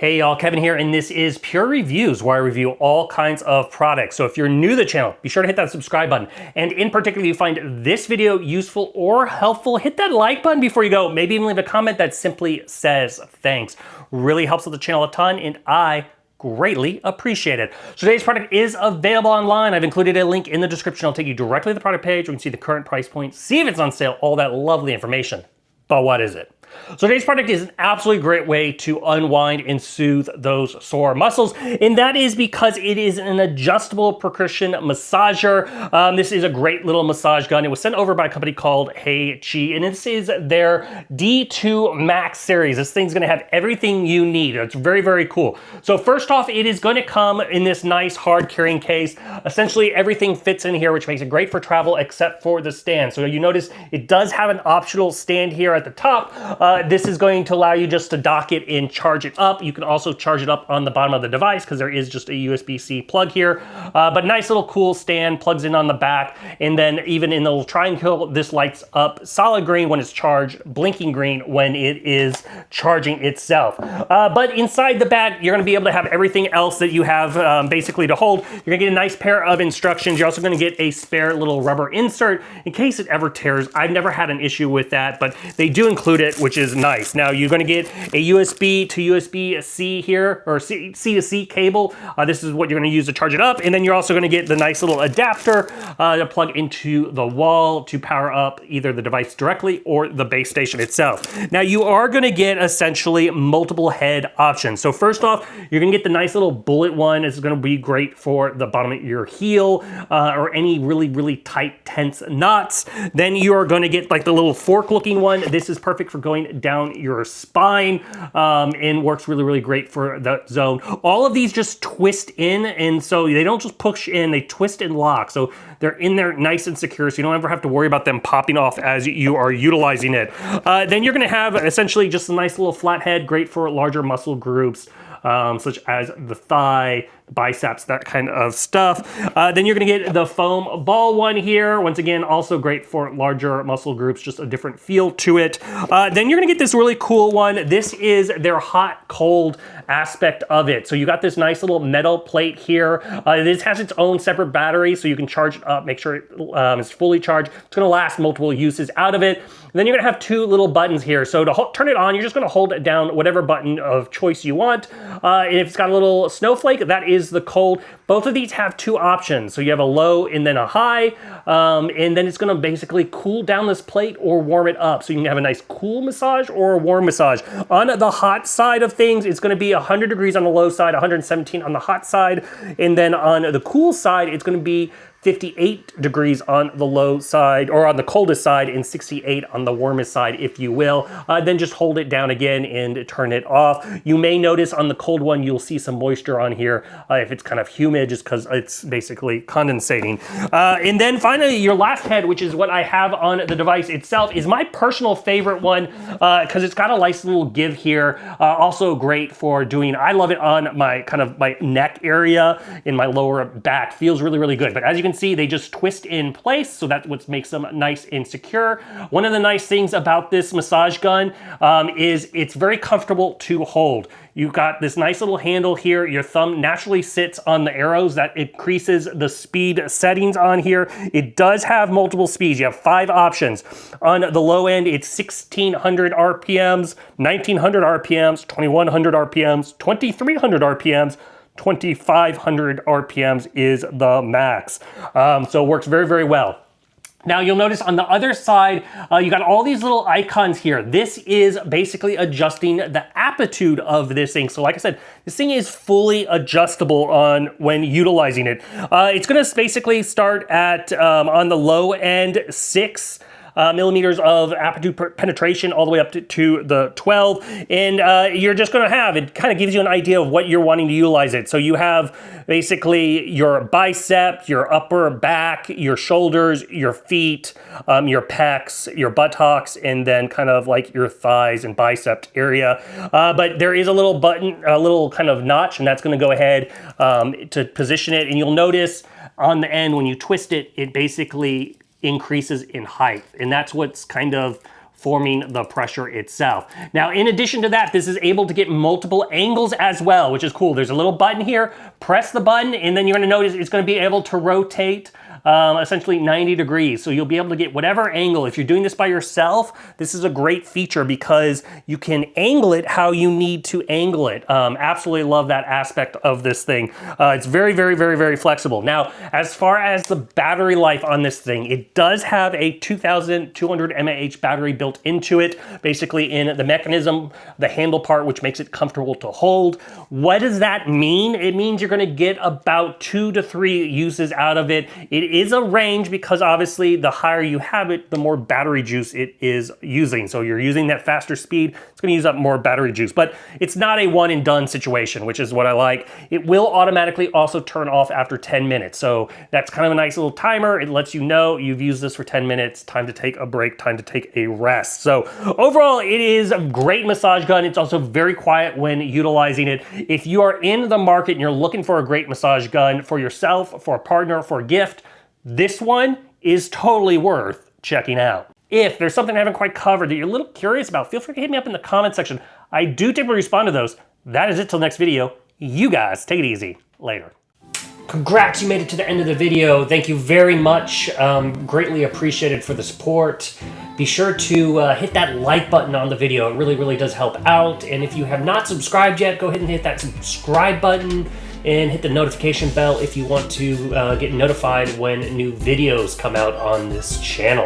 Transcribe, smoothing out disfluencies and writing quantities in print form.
Hey y'all, Kevin here, and this is Pure Reviews, where I review all kinds of products. So if you're new to the channel, be sure to hit that subscribe button. And in particular, you find this video useful or helpful, hit that like button before you go. Maybe even leave a comment that simply says thanks. Really helps with the channel a ton, and I greatly appreciate it. So today's product is available online. I've included a link in the description. I'll take you directly to the product page. You can see the current price point, see if it's on sale, all that lovely information. But what is it? So today's product is an absolutely great way to unwind and soothe those sore muscles, and that is because it is an adjustable percussion massager. This is a great little massage gun. It was sent over by a company called HEYCHY, and this is their D2 Max series. This thing's gonna have everything you need. It's very, very cool. So first off, it is gonna come in this nice hard carrying case. Essentially everything fits in here, which makes it great for travel except for the stand. So you notice it does have an optional stand here at the top. This is going to allow you just to dock it and charge it up. You can also charge it up on the bottom of the device because there is just a USB-C plug here. But nice little cool stand, plugs in on the back. And then even in the little triangle, this lights up solid green when it's charged, blinking green when it is charging itself. But inside the bag, you're gonna be able to have everything else that you have basically to hold. You're gonna get a nice pair of instructions. You're also gonna get a spare little rubber insert in case it ever tears. I've never had an issue with that, but they do include it, which is nice. Now you're going to get a USB to USB-C here, or C to C cable. This is what you're going to use to charge it up, and then you're also going to get the nice little adapter to plug into the wall to power up either the device directly or the base station itself. Now you are going to get essentially multiple head options. So first off, you're going to get the nice little bullet one. It's going to be great for the bottom of your heel or any really, really tight, tense knots. Then you are going to get like the little fork-looking one. This is perfect for going down your spine and works really, really great for that zone. All of these just twist in, and so they don't just push in, they twist and lock. So they're in there nice and secure, so you don't ever have to worry about them popping off as you are utilizing it. Then you're gonna have essentially just a nice little flat head, great for larger muscle groups, such as the thigh, biceps, that kind of stuff. Then you're gonna get the foam ball one here. Once again, also great for larger muscle groups, just a different feel to it. Then you're gonna get this really cool one. This is their hot cold aspect of it. So you got this nice little metal plate here. This has its own separate battery, so you can charge it up, make sure it is fully charged. It's gonna last multiple uses out of it. And then you're gonna have two little buttons here. So to turn it on, you're just gonna hold it down whatever button of choice you want. And if it's got a little snowflake, that is the cold. Both of these have two options. So you have a low and then a high, and then it's gonna basically cool down this plate or warm it up. So you can have a nice cool massage or a warm massage. On the hot side of things, it's gonna be 100 degrees on the low side, 117 on the hot side. And then on the cool side, it's gonna be 58 degrees on the low side, or on the coldest side, and 68 on the warmest side, if you will. Then just hold it down again and turn it off. You may notice on the cold one, you'll see some moisture on here if it's kind of humid, just because it's basically condensating. And then finally, your last head, which is what I have on the device itself, is my personal favorite one because it's got a nice little give here. Also great for doing, I love it on my kind of my neck area in my lower back. Feels really, really good. But as you can see, they just twist in place, so that's what makes them nice and secure. One of the nice things about this massage gun is it's very comfortable to hold. You've got this nice little handle here. Your thumb naturally sits on the arrows. That increases the speed settings on here. It does have multiple speeds. You have 5 options. On the low end, it's 1600 RPMs, 1900 RPMs, 2100 RPMs, 2300 RPMs, 2500 RPMs is the max. So it works very, very well. Now you'll notice on the other side, you got all these little icons here. This is basically adjusting the amplitude of this thing. So like I said, this thing is fully adjustable on when utilizing it. It's gonna basically start at, on the low end, 6 millimeters of amplitude penetration all the way up to the 12. And you're just gonna have, it kind of gives you an idea of what you're wanting to utilize it. So you have basically your bicep, your upper back, your shoulders, your feet, your pecs, your buttocks, and then kind of like your thighs and bicep area. But there is a little button, a little kind of notch, and that's gonna go ahead to position it. And you'll notice on the end when you twist it, it basically increases in height. And that's what's kind of forming the pressure itself. Now, in addition to that, this is able to get multiple angles as well, which is cool. There's a little button here, press the button, and then you're gonna notice it's gonna be able to rotate essentially 90 degrees. So you'll be able to get whatever angle. If you're doing this by yourself, this is a great feature because you can angle it how you need to angle it. Absolutely love that aspect of this thing. It's very, very, very, very flexible. Now, as far as the battery life on this thing, it does have a 2,200 mAh battery built into it, basically in the mechanism, the handle part, which makes it comfortable to hold. What does that mean? It means you're gonna get about 2 to 3 uses out of it. It is a range because obviously the higher you have it, the more battery juice it is using. So you're using that faster speed, it's gonna use up more battery juice, but it's not a one and done situation, which is what I like. It will automatically also turn off after 10 minutes. So that's kind of a nice little timer. It lets you know you've used this for 10 minutes, time to take a break, time to take a rest. So overall, it is a great massage gun. It's also very quiet when utilizing it. If you are in the market and you're looking for a great massage gun for yourself, for a partner, for a gift, this one is totally worth checking out. If there's something I haven't quite covered that you're a little curious about, feel free to hit me up in the comment section. I do typically respond to those. That is it till next video. You guys take it easy. Later. Congrats, you made it to the end of the video. Thank you very much. Greatly appreciated for the support. Be sure to hit that like button on the video. It really, really does help out. And if you have not subscribed yet, go ahead and hit that subscribe button and hit the notification bell if you want to get notified when new videos come out on this channel.